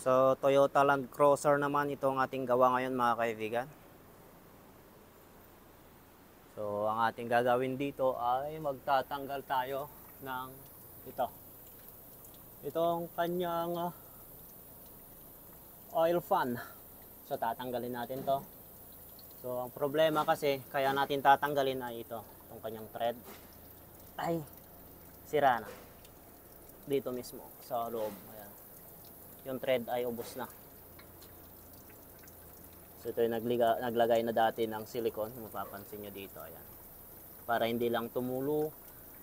So, Toyota Land Cruiser naman itong ating gawa ngayon mga kaibigan. So, ang ating gagawin dito ay magtatanggal tayo ng ito. Itong kanyang oil fan. So, tatanggalin natin to. So, ang problema kasi, kaya natin tatanggalin ay ito. Itong kanyang thread. Ay, sira na. Dito mismo, sa loob. Ayan. Yung thread ay ubos na. So, ito yung naglagay na dati ng silicone. Mapapansin nyo dito. Ayan. Para hindi lang tumulo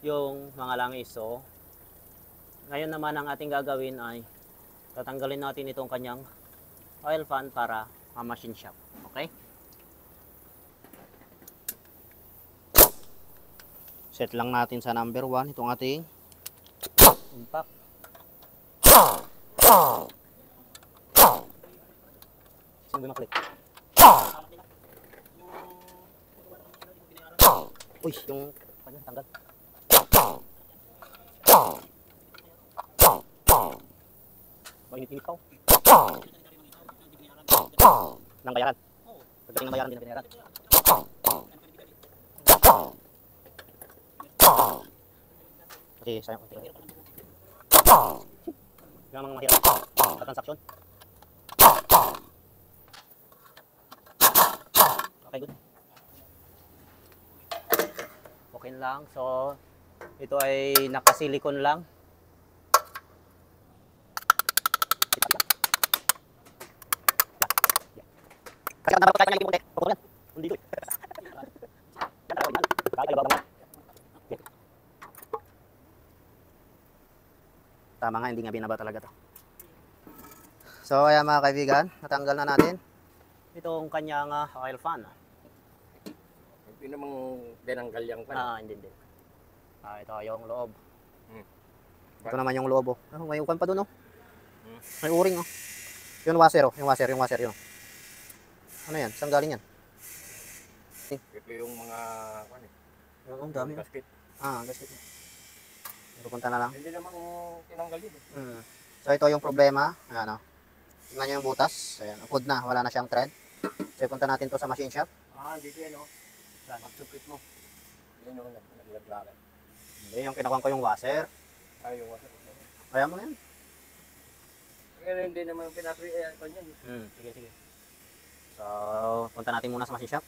yung mga langis. So, ngayon naman ang ating gagawin ay tatanggalin natin itong kanyang oil fan para ma-machine shop. Okay? Set lang natin sa number 1 itong ating impact. Sino ba maklik? Uy, yung kanya tanggal. Mainit-init pa. Nang bayaran. Pagdating ng bayaran, din ang binayaran. Okay, sayang konti. Yung mga mahirap sa transaksyon. Okay, good. Okay lang. So, ito ay nakasilikon lang. Kasi ang dapat kanya yung pumunti. Pagod yan. Hindi ito. Tama nga, hindi nga binaba talaga to. So, ayan mga kaibigan, natanggal na natin itong kanyang oil fan. Hindi namang dinanggal yung pan. Hindi. Ito yung loob. Ito naman yung loob. Oh, may ukan pa dun, oh. May uring, oh. Yung washer, oh. Yung washer, yun. Oh. Ano yan? Saan galing yan? Ito yung mga Ang dami. gasket. Gasket. Pupunta na lang. Hindi namang tinanggal yun. So ito yung problema. Ayan, oh. Tingnan nyo yung butas. Ayan, upod na. Wala na siyang thread. So ipunta natin to sa machine shop. Dito yan, oh. Magsupit mo. Yan yung naglaglagan. Hindi, yung kinakuha ko yung washer. Yung washer. Kaya mo na yan. Pero hindi naman pinasri yan. Sige. So, punta natin muna sa machine shop.